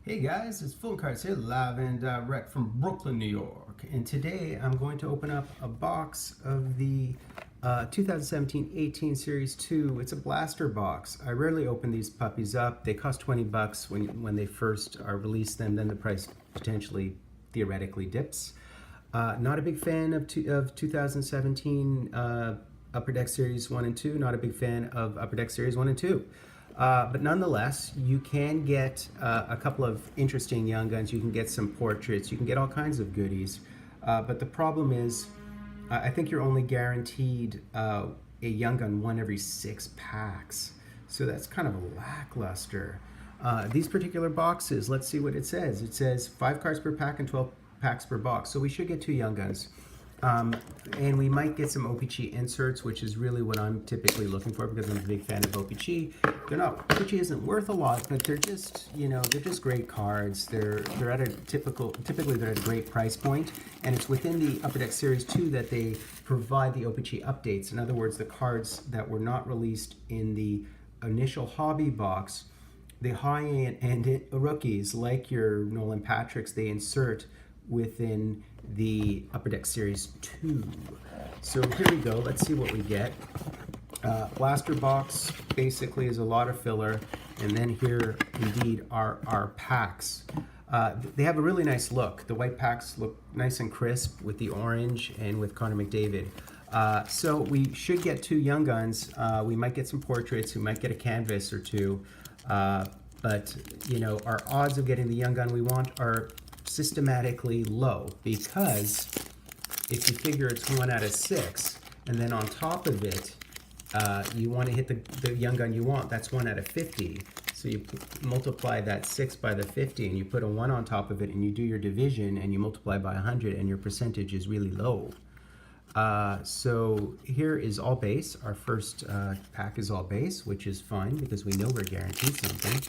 Hey guys, it's Fultoncards here, live and direct from Brooklyn, New York. And today I'm going to open up a box of the 2017-18 Series 2. It's a blaster box. I rarely open these puppies up. They cost 20 bucks when they first are released, then the price potentially theoretically dips. Not a big fan of 2017 Upper Deck Series 1 and 2. Not a big fan of Upper Deck Series 1 and 2. But nonetheless, you can get a couple of interesting Young Guns. You can get some portraits. You can get all kinds of goodies. But the problem is, I think you're only guaranteed a Young Gun one every 6 packs. So that's kind of lackluster. These particular boxes, let's see what it says. It says 5 cards per pack and 12 packs per box. So we should get 2 Young Guns. And we might get some O-Pee-Chee inserts, which is really what I'm typically looking for because I'm a big fan of O-Pee-Chee. O-Pee-Chee isn't worth a lot, but they're just, they're just great cards. They're at a typically they're at a great price point, and it's within the Upper Deck Series 2 that they provide the O-Pee-Chee updates. In other words, the cards that were not released in the initial hobby box, the high-end rookies, like your Nolan Patricks, they insert within the Upper Deck Series 2. So here we go. Let's see what we get. Blaster box basically is a lot of filler, and then here indeed are our packs. They have a really nice look. The white packs look nice and crisp with the orange and with Connor McDavid. So we should get 2 Young Guns. We might get some portraits. We might get a canvas or 2. But our odds of getting the Young Gun we want are systematically low, because if you figure it's 1 out of 6, and then on top of it you want to hit the Young Gun you want, that's 1 out of 50. So you multiply that 6 by the 50 and you put a 1 on top of it, and you do your division and you multiply by 100, and your percentage is really low. So here is all base. Our first pack is all base, which is fine because we know we're guaranteed something.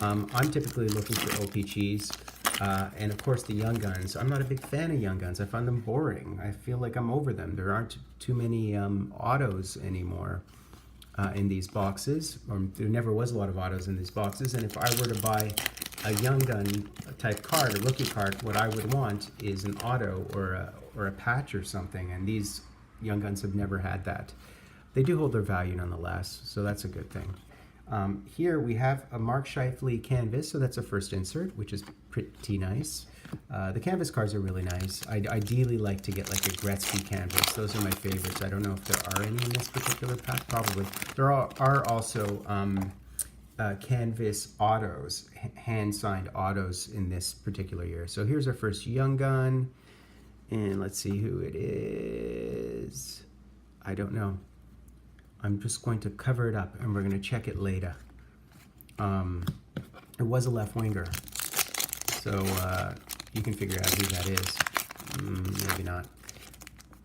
I'm typically looking for O-Pee-Chees. And of course the Young Guns. I'm not a big fan of Young Guns. I find them boring. I feel like I'm over them. There aren't too many autos anymore in these boxes. There never was a lot of autos in these boxes. And if I were to buy a Young Gun type card, a rookie card, what I would want is an auto or a patch or something. And these Young Guns have never had that. They do hold their value nonetheless, so that's a good thing. Here we have a Mark Scheifele canvas, so that's a first insert, which is pretty nice. The canvas cards are really nice. I'd ideally like to get like a Gretzky canvas. Those are my favorites. I don't know if there are any in this particular pack. Probably. There are also canvas autos, hand-signed autos in this particular year. So here's our first Young Gun, and let's see who it is. I don't know. I'm just going to cover it up, and we're going to check it later. It was a left winger, so you can figure out who that is. Maybe not.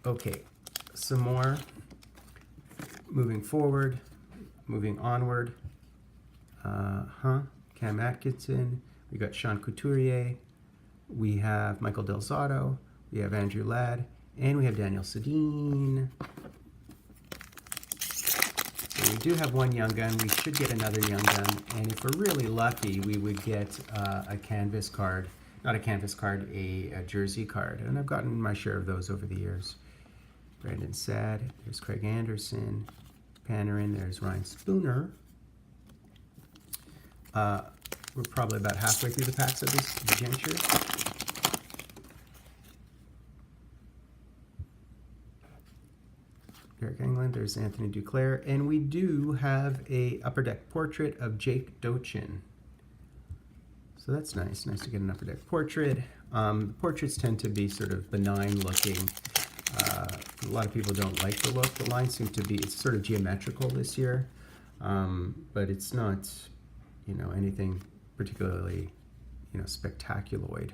Okay, some more. Moving forward, moving onward. Cam Atkinson. We got Sean Couturier. We have Michael Del Zotto. We have Andrew Ladd, and we have Daniel Sedin. We do have 1 Young Gun. We should get another Young Gun, and if we're really lucky, we would get a canvas card. Not a canvas card, a jersey card. And I've gotten my share of those over the years. Brandon Saad, there's Craig Anderson, Panarin, there's Ryan Spooner. We're probably about halfway through the packs of this Genture. Eric England, there's Anthony Duclair, and we do have a Upper Deck portrait of Jake Dochin. So that's nice. Nice to get an Upper Deck portrait. Portraits tend to be sort of benign looking. A lot of people don't like the look. The lines seem to be, it's sort of geometrical this year, but it's not, anything particularly, spectaculoid.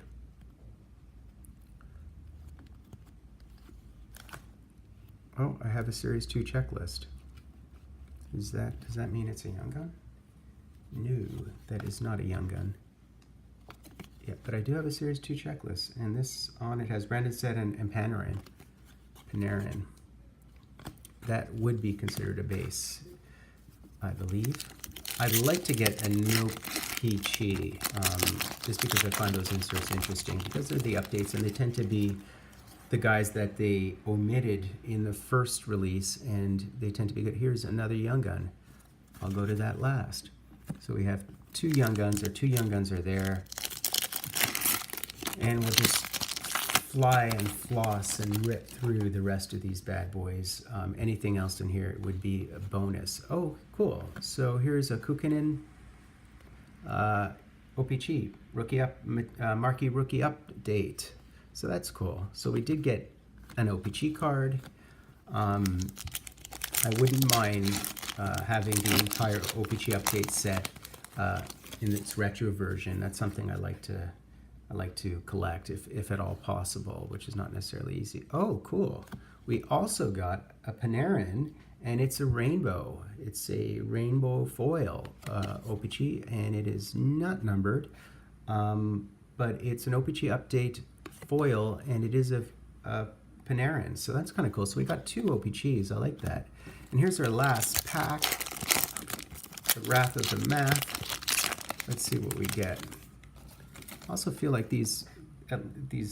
Oh, I have a Series 2 checklist. Does that mean it's a Young Gun? No, that is not a Young Gun. Yeah, but I do have a Series 2 checklist, and this on it has Brandon Saad and Panarin. That would be considered a base, I believe. I'd like to get a no O-Pee-Chee, just because I find those inserts interesting, because they're the updates, and they tend to be the guys that they omitted in the first release, and they tend to be good. Here's another Young Gun. I'll go to that last. So we have two Young Guns. Our two Young Guns are there. And we'll just fly and floss and rip through the rest of these bad boys. Anything else in here would be a bonus. Oh, cool. So here's a Kukinin O-Pee-Chee Marquee Rookie Update. So that's cool. So we did get an O-Pee-Chee card. I wouldn't mind having the entire O-Pee-Chee Update set in its retro version. That's something I like to collect if at all possible, which is not necessarily easy. Oh, cool. We also got a Panarin, and it's a rainbow. It's a rainbow foil O-Pee-Chee, and it is not numbered, but it's an O-Pee-Chee Update foil, and it is a Panarin, so that's kind of cool. So we got two O-Pee-Chees. I like that. And here's our last pack, the Wrath of the Math. Let's see what we get. I also feel like these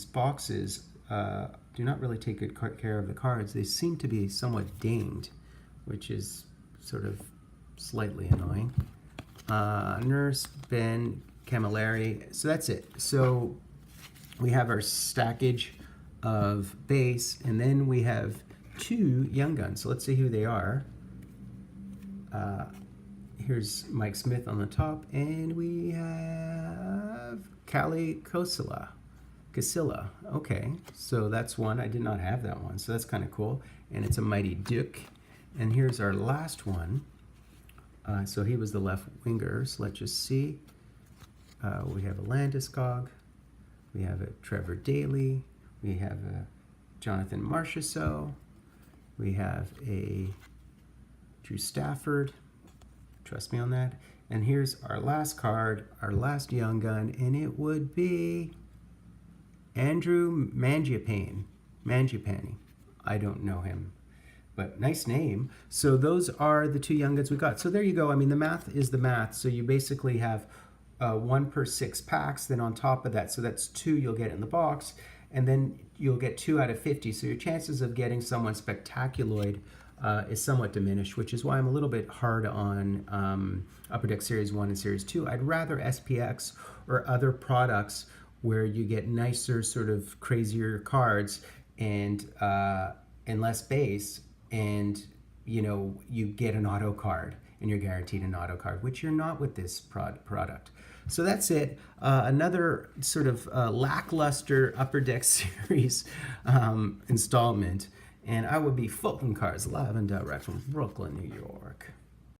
boxes do not really take good care of the cards. They seem to be somewhat dinged, which is sort of slightly annoying. Nurse, Ben, Camilleri. So that's it. So we have our stackage of base, and then we have two Young Guns. So let's see who they are. Here's Mike Smith on the top, and we have Callie Casilla. Okay, so that's one. I did not have that one, so that's kind of cool. And it's a Mighty Duke. And here's our last one. So he was the left winger, so let's just see. We have a Landeskog. We have a Trevor Daley. We have a Jonathan Marchessault. We have a Drew Stafford. Trust me on that. And here's our last card, our last Young Gun, and it would be Andrew Mangiapane. I don't know him, but nice name. So those are the two Young Guns we got. So there you go. I mean, the math is the math. So you basically have 1 per 6 packs. Then on top of that, so that's 2 you'll get in the box, and then you'll get 2 out of 50. So your chances of getting someone spectaculoid is somewhat diminished, which is why I'm a little bit hard on Upper Deck Series 1 and Series 2. I'd rather SPX or other products where you get nicer, sort of crazier cards and less base, and you get an auto card, and you're guaranteed an auto card, which you're not with this product. So that's it. Another sort of lackluster Upper Deck Series installment. And I would be Fultoncards, live and direct from Brooklyn, New York.